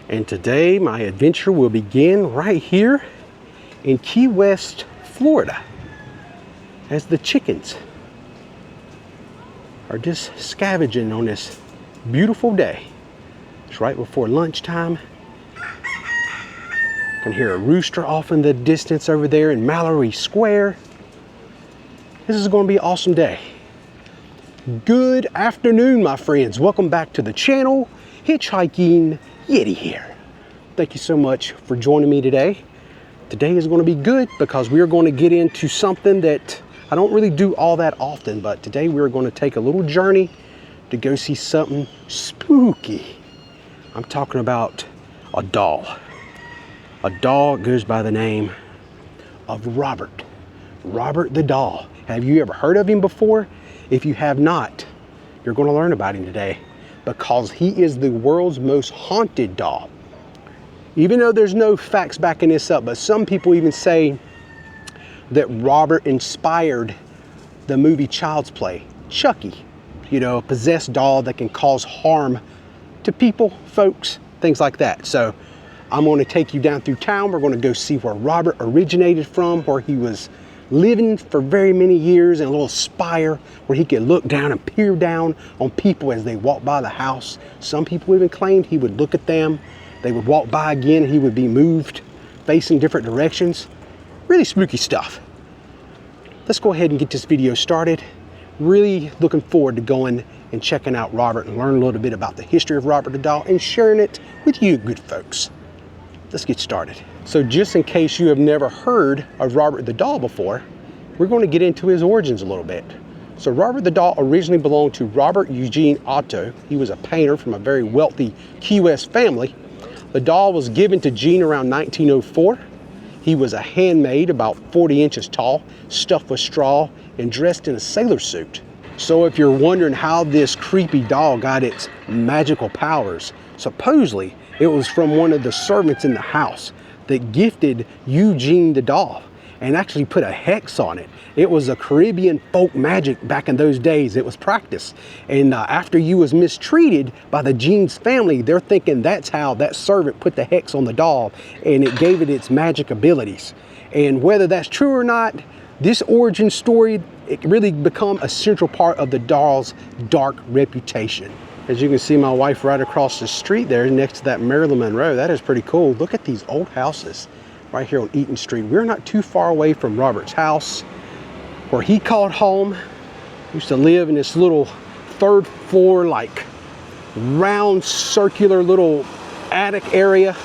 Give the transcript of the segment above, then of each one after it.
And today my adventure will begin right here in Key West, Florida, as the chickens are just scavenging on this beautiful day. It's right before lunchtime. I can hear a rooster off in the distance over there in Mallory Square. This is going to be an awesome day. Good afternoon, my friends. Welcome back to the channel. Hitchhiking Yeti here. Thank you so much for joining me today. Today is going to be good because we are going to get into something that I don't really do all that often, but today we're going to take a little journey to go see something spooky. I'm talking about a doll. A doll goes by the name of Robert. Robert the doll. Have you ever heard of him before? If you have not, you're going to learn about him today because he is the world's most haunted doll. Even though there's no facts backing this up, but some people even say that Robert inspired the movie Child's Play, Chucky. You know, a possessed doll that can cause harm to people, folks, things like that. So I'm going to take you down through town. We're going to go see where Robert originated from, where he was living for very many years in a little spire where he could look down and peer down on people as they walk by the house. Some people even claimed he would look at them. They would walk by again and he would be moved facing different directions. Really spooky stuff. Let's go ahead and get this video started. Really looking forward to going and checking out Robert and learn a little bit about the history of Robert the doll and sharing it with you good folks. Let's get started. So just in case you have never heard of Robert the doll before, we're going to get into his origins a little bit. So Robert the doll originally belonged to Robert Eugene Otto. He was a painter from a very wealthy Key West family. The doll was given to Gene around 1904. He was a handmade, about 40 inches tall, stuffed with straw, and dressed in a sailor suit. So if you're wondering how this creepy doll got its magical powers, supposedly it was from one of the servants in the house that gifted Eugene the doll and actually put a hex on it. It was a Caribbean folk magic back in those days. It was practiced. And after you was mistreated by the Gene's family, they're thinking that's how that servant put the hex on the doll and it gave it its magic abilities. And whether that's true or not, this origin story, it really become a central part of the doll's dark reputation. As you can see, my wife right across the street there next to that Marilyn Monroe. That is pretty cool. Look at these old houses right here on Eaton Street. We're not too far away from Robert's house where he called home. He used to live in this little third floor, like round circular little attic area.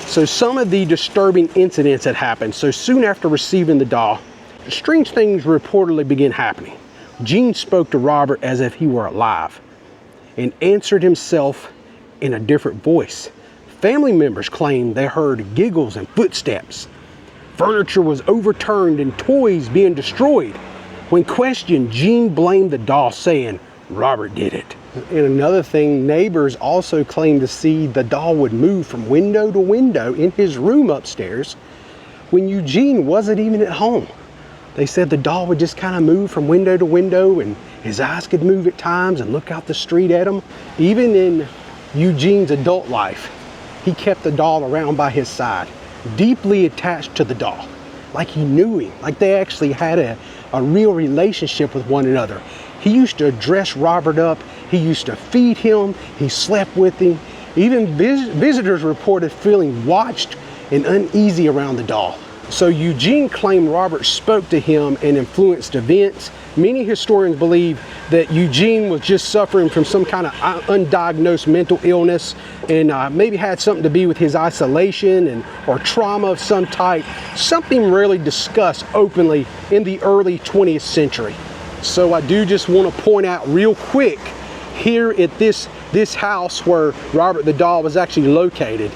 So some of the disturbing incidents had happened. So soon after receiving the doll, strange things reportedly began happening. Gene spoke to Robert as if he were alive and answered himself in a different voice. Family members claimed they heard giggles and footsteps. Furniture was overturned and toys being destroyed. When questioned, Gene blamed the doll, saying Robert did it. And another thing, neighbors also claimed to see the doll would move from window to window in his room upstairs when Eugene wasn't even at home. They said the doll would just kind of move from window to window and his eyes could move at times and look out the street at him. Even in Eugene's adult life, he kept the doll around by his side, deeply attached to the doll, like he knew him, like they actually had a real relationship with one another. He used to dress Robert up, he used to feed him, he slept with him. Even visitors reported feeling watched and uneasy around the doll. So Eugene claimed Robert spoke to him and influenced events. Many historians believe that Eugene was just suffering from some kind of undiagnosed mental illness and maybe had something to do with his isolation or trauma of some type, something rarely discussed openly in the early 20th century. So I do just want to point out real quick here at this house where Robert the doll was actually located.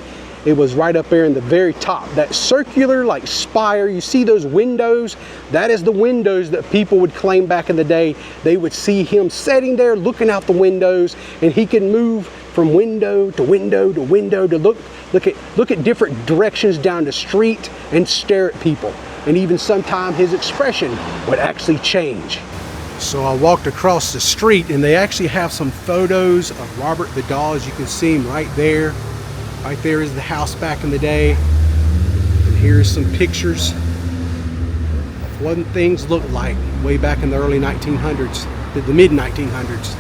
It was right up there in the very top, that circular like spire. You see those windows? That is the windows that people would claim back in the day. They would see him sitting there looking out the windows, and he could move from window to window to window to look at different directions down the street and stare at people. And even sometimes his expression would actually change. So I walked across the street and they actually have some photos of Robert the doll, as you can see him right there. Right there is the house back in the day. And here's some pictures of what things looked like way back in the early 1900s, the mid 1900s.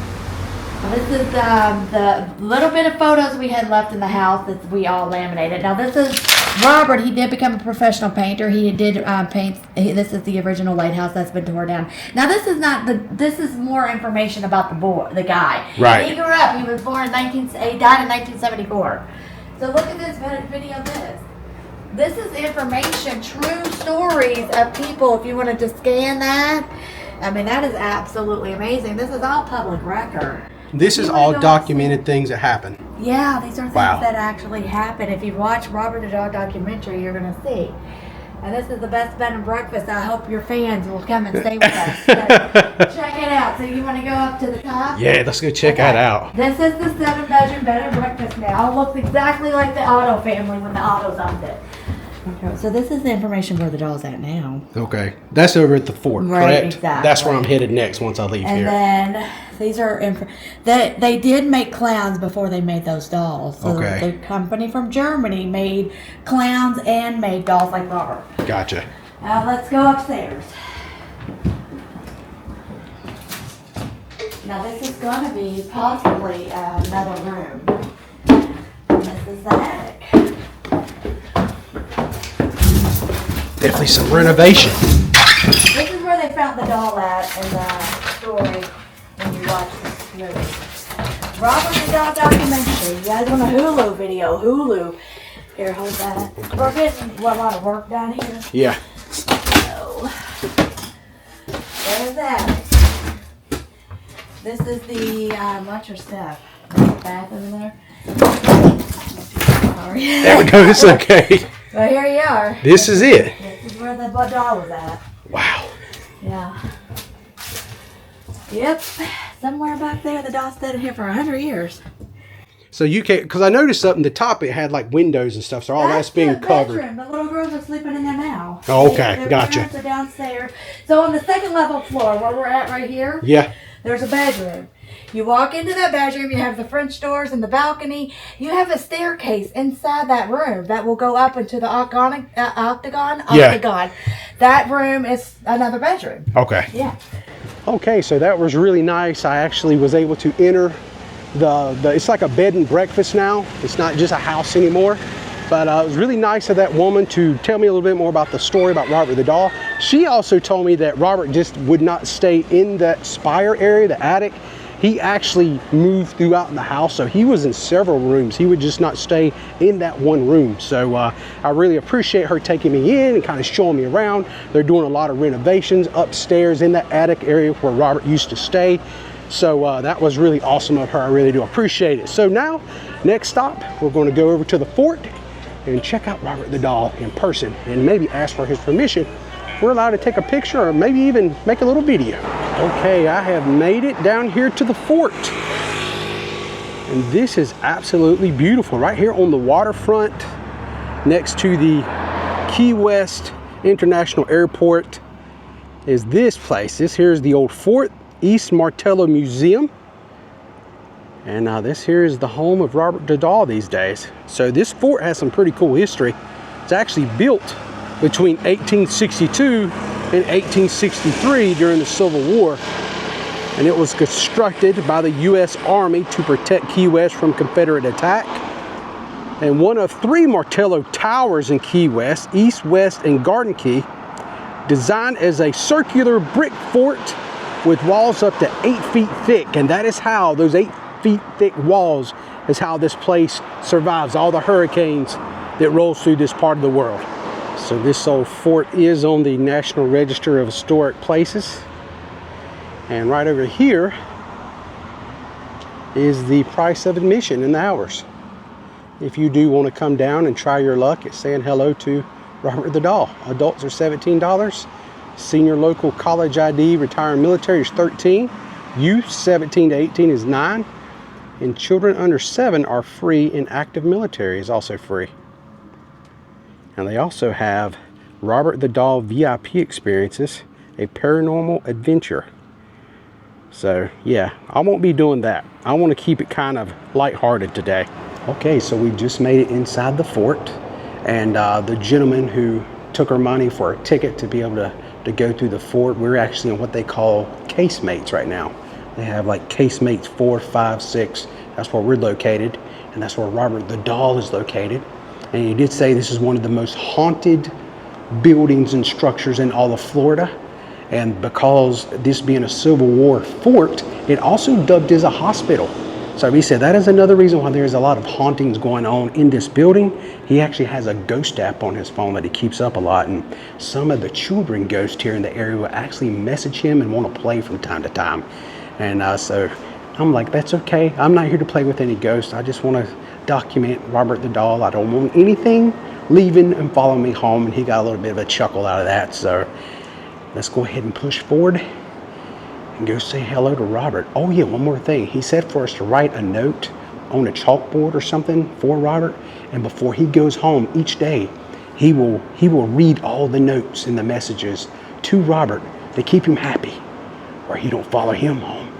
This is the little bit of photos we had left in the house that we all laminated. Now this is Robert. He did become a professional painter. He did paint. This is the original lighthouse that's been torn down. Now this is not the. This is more information about the guy. Right. He grew up. He was born in he died in 1974. So look at this video. This is information, true stories of people. If you wanted to scan that, I mean that is absolutely amazing. This is all public record. This is all documented things that happen. Yeah, these are things that actually happen. If you watch Robert the Dog documentary, you're going to see. And this is the best bed and breakfast. I hope your fans will come and stay with us. Check it out. So you want to go up to the top? Yeah, let's go check that out. This is the 7-bedroom bed and breakfast now. It looks exactly like the Otto family when the Ottos owned it. Okay, so this is the information where the doll's at now. Okay, that's over at the fort, correct? Exactly. That's where I'm headed next once I leave here. And then these are they did make clowns before they made those dolls. So the company from Germany made clowns and made dolls like Robert. Gotcha. Now let's go upstairs. Now this is going to be possibly another room. And this is the attic. Definitely some renovation. This is where they found the doll at in the story when you watch this movie. Robert the Doll documentary. You guys want a Hulu video? Hulu. Here, hold that. We're getting a lot of work done here. Yeah. So, there's that. This is the, watch your step. Bathroom in there. Sorry. There we go. It's okay. Well, here you are. This is it. This is where the doll was at. Wow. Yeah. Yep. Somewhere back there, the doll stayed here for 100 years. So you can't, because I noticed up in the top it had like windows and stuff, so all that's being covered. Bedroom. The little girls are sleeping in there now. Oh, okay. Their Gotcha. parents are downstairs. So on the second level floor, where we're at right here, Yeah. there's a bedroom. You walk into that bedroom, you have the French doors and the balcony. You have a staircase inside that room that will go up into the octagon. Yeah. That room is another bedroom. Okay. Yeah. Okay, so that was really nice. I actually was able to enter it's like a bed and breakfast now. It's not just a house anymore. But it was really nice of that woman to tell me a little bit more about the story about Robert the doll. She also told me that Robert just would not stay in that spire area, the attic. He actually moved throughout the house, so he was in several rooms. He would just not stay in that one room. So I really appreciate her taking me in and kind of showing me around. They're doing a lot of renovations upstairs in that attic area where Robert used to stay. So that was really awesome of her. I really do appreciate it. So now, next stop, we're going to go over to the fort and check out Robert the doll in person and maybe ask for his permission. We're allowed to take a picture or maybe even make a little video. Okay, I have made it down here to the fort. And this is absolutely beautiful. Right here on the waterfront next to the Key West International Airport is this place. This here is the old Fort East Martello Museum. And this here is the home of Robert the doll these days. So this fort has some pretty cool history. It's actually built between 1862 and 1863 during the Civil War. And it was constructed by the U.S. Army to protect Key West from Confederate attack. And one of 3 Martello towers in Key West, East, West, and Garden Key, designed as a circular brick fort with walls up to 8 feet thick. And that is how those 8 feet thick walls is how this place survives all the hurricanes that rolls through this part of the world. So this old fort is on the National Register of Historic Places. And right over here is the price of admission in the hours. If you do want to come down and try your luck at saying hello to Robert the doll. Adults are $17. Senior local college ID retired military is $13. Youth 17 to 18 is $9. And children under 7 are free, and active military is also free. And they also have Robert the doll VIP experiences, a paranormal adventure. So yeah, I won't be doing that. I want to keep it kind of lighthearted today. Okay, so we just made it inside the fort, and the gentleman who took our money for a ticket to be able to go through the fort, we're actually in what they call casemates right now. They have like casemates 4, 5, 6. That's where we're located, and that's where Robert the Doll is located. And he did say this is one of the most haunted buildings and structures in all of Florida. And because this being a Civil War fort, it also dubbed as a hospital. So he said that is another reason why there's a lot of hauntings going on in this building. He actually has a ghost app on his phone that he keeps up a lot, and some of the children ghosts here in the area will actually message him and want to play from time to time. And so I'm like, that's okay. I'm not here to play with any ghosts. I just want to document Robert the Doll. I don't want anything leaving and following me home. And he got a little bit of a chuckle out of that. So let's go ahead and push forward and go say hello to Robert. Oh yeah, one more thing. He said for us to write a note on a chalkboard or something for Robert, and before he goes home each day, he will read all the notes and the messages to Robert to keep him happy, or he don't follow him home.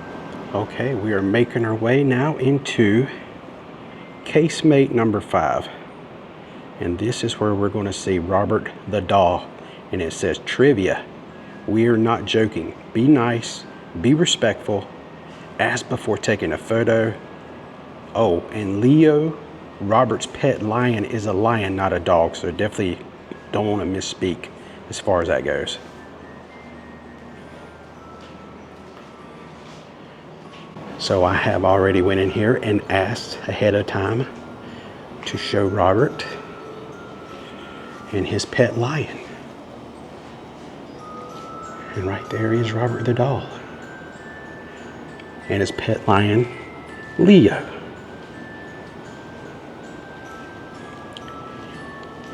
Okay, we are making our way now into casemate number 5, and this is where we're going to see Robert the Doll, and it says trivia. We are not joking. Be nice. Be respectful. Ask before taking a photo. Oh, and Leo, Robert's pet lion, is a lion, not a dog. So definitely don't want to misspeak as far as that goes. So I have already went in here and asked ahead of time to show Robert and his pet lion. And right there is Robert the Doll and his pet lion, Leo.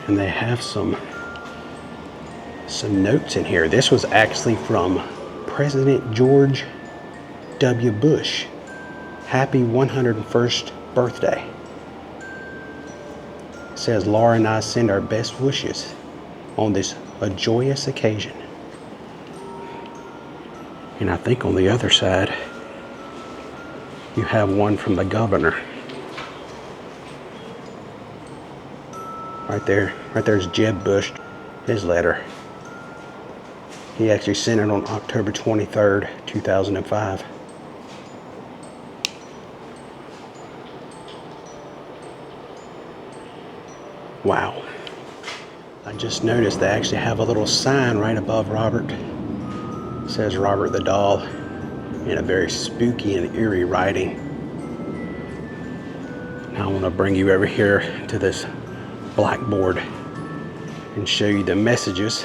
And they have some notes in here. This was actually from President George W. Bush. Happy 101st birthday. It says, Laura and I send our best wishes on this a joyous occasion. And I think on the other side, you have one from the governor. Right there's Jeb Bush, his letter. He actually sent it on October 23rd, 2005. Wow. I just noticed they actually have a little sign right above Robert. It says Robert the Doll in a very spooky and eerie writing. Now I want to bring you over here to this blackboard and show you the messages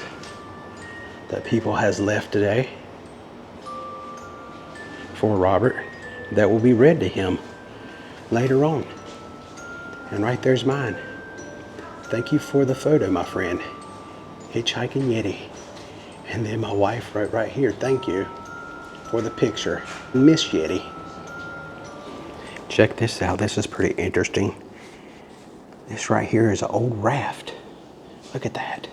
that people has left today for Robert that will be read to him later on. And right there's mine. Thank you for the photo, my friend. Hitchhiking Yeti. And then my wife right here. Thank you for the picture. Miss Yeti. Check this out. This is pretty interesting. This right here is an old raft. Look at that.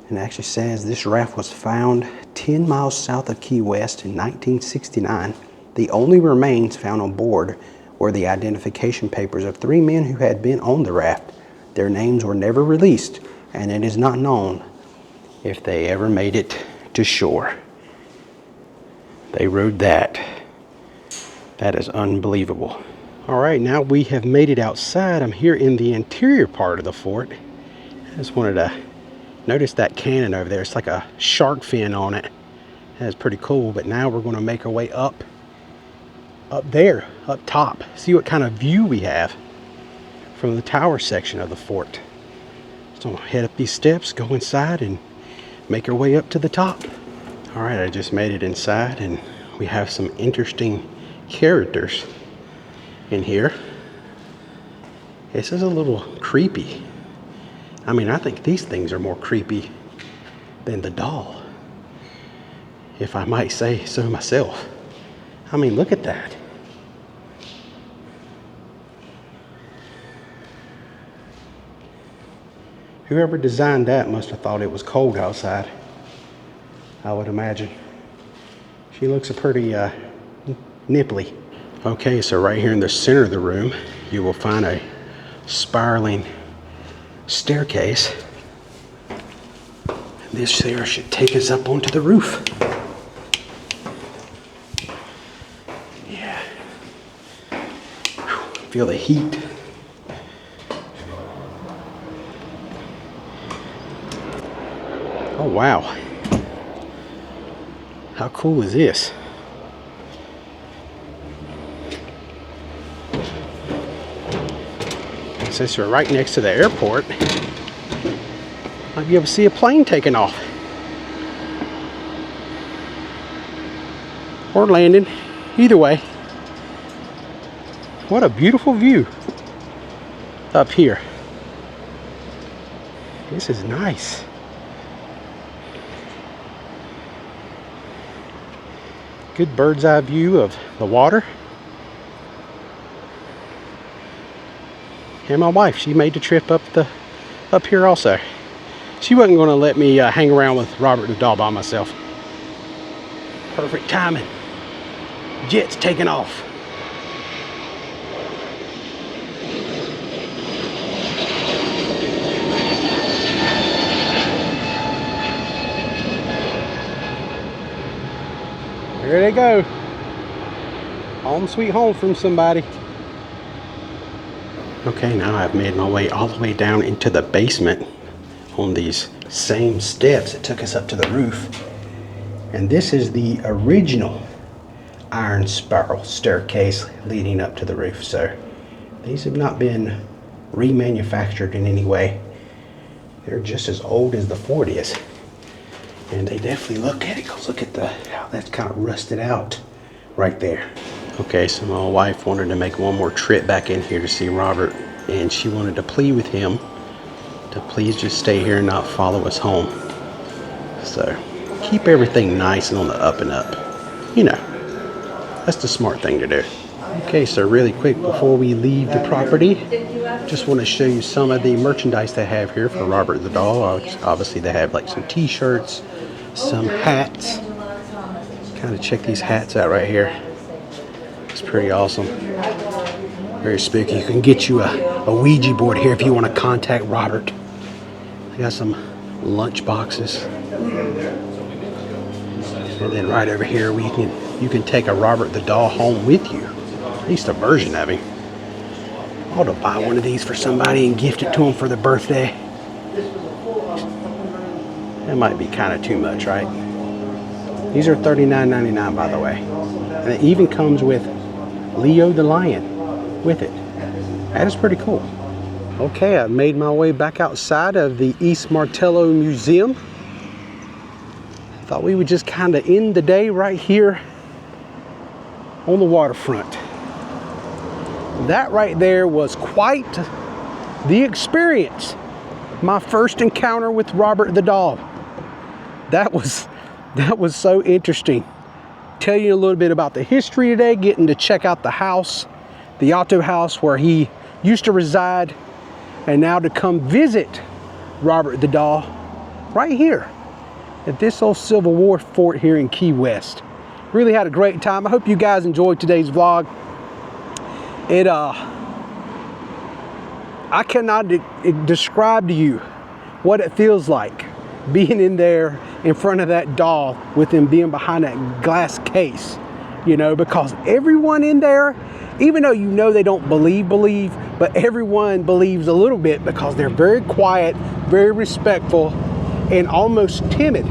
And it actually says this raft was found 10 miles south of Key West in 1969. The only remains found on board were the identification papers of 3 men who had been on the raft. Their names were never released, and it is not known if they ever made it to shore. They wrote that. That is unbelievable. All right, now we have made it outside. I'm here in the interior part of the fort. I just wanted to notice that cannon over there. It's like a shark fin on it. That's pretty cool. But now we're going to make our way up there, up top. See what kind of view we have from the tower section of the fort. So I'm gonna head up these steps, go inside, and make our way up to the top. All right, I just made it inside, and we have some interesting characters in here. This is a little creepy. I mean, I think these things are more creepy than the doll, if I might say so myself. I mean, look at that. Whoever designed that must have thought it was cold outside, I would imagine. She looks a pretty nipply. Okay, so right here in the center of the room, you will find a spiraling staircase. This there should take us up onto the roof. Yeah. Feel the heat. Oh wow. How cool is this? Since we're right next to the airport, might be able to see a plane taking off. Or landing. Either way. What a beautiful view up here. This is nice. Good bird's eye view of the water. And my wife, she made the trip up here also. She wasn't going to let me hang around with Robert the dog by myself. Perfect timing. Jet's taking off. There they go. Home sweet home from somebody. Okay, now I've made my way all the way down into the basement on these same steps that took us up to the roof. And this is the original iron spiral staircase leading up to the roof. So these have not been remanufactured in any way. They're just as old as the fort is. And they definitely look at it, because look at how that's kind of rusted out right there. Okay, so my wife wanted to make one more trip back in here to see Robert, and she wanted to plead with him to please just stay here and not follow us home. So keep everything nice and on the up and up. You know, that's the smart thing to do. Okay, so really quick before we leave the property, just want to show you some of the merchandise they have here for Robert the dog. Obviously they have like some t-shirts, some hats. Kind of check these hats out right here. It's pretty awesome. Very spooky. You can get you a Ouija board here if you want to contact Robert. They got some lunch boxes. And then right over here you can take a Robert the doll home with you. At least a version of him. I ought to buy one of these for somebody and gift it to them for their birthday. That might be kind of too much, right? These are $39.99, by the way. And it even comes with Leo the lion with it. That is pretty cool. Okay, I made my way back outside of the East Martello Museum. Thought we would just kind of end the day right here on the waterfront. That right there was quite the experience. My first encounter with Robert the dog. That was so interesting. Tell you a little bit about the history today, getting to check out the house, the Otto house where he used to reside, and now to come visit Robert the dog right here at this old Civil War fort here in Key West. Really had a great time. I hope you guys enjoyed today's vlog. I cannot describe to you what it feels like being in there in front of that doll with him being behind that glass case, you know, because everyone in there, even though you know they don't believe, but everyone believes a little bit because they're very quiet, very respectful, and almost timid.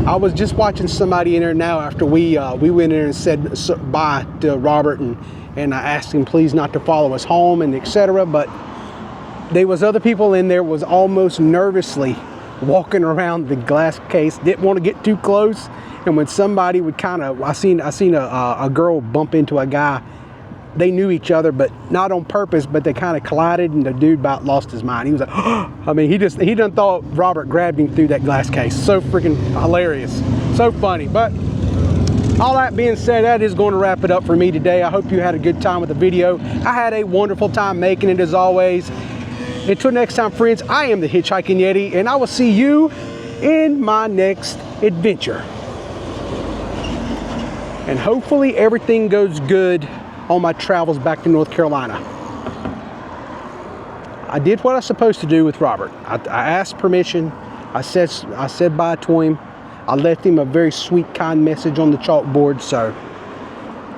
I was just watching somebody in there now after we went in there and said bye to Robert, and I asked him please not to follow us home and etc. But there was other people in there was almost nervously walking around the glass case, didn't want to get too close. And when somebody would kind of, I seen a girl bump into a guy. They knew each other, but not on purpose, but they kind of collided, and the dude about lost his mind. He was like, I mean, he done thought Robert grabbed him through that glass case. So freaking hilarious, so funny. But all that being said, that is going to wrap it up for me today. I hope you had a good time with the video. I had a wonderful time making it as always. Until next time, friends, I am the Hitchhiking Yeti, and I will see you in my next adventure. And hopefully everything goes good on my travels back to North Carolina. I did what I was supposed to do with Robert. I asked permission. I said bye to him. I left him a very sweet, kind message on the chalkboard. So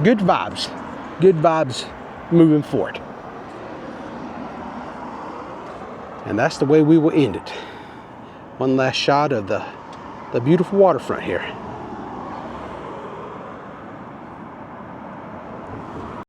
good vibes moving forward. And that's the way we will end it. One last shot of the beautiful waterfront here.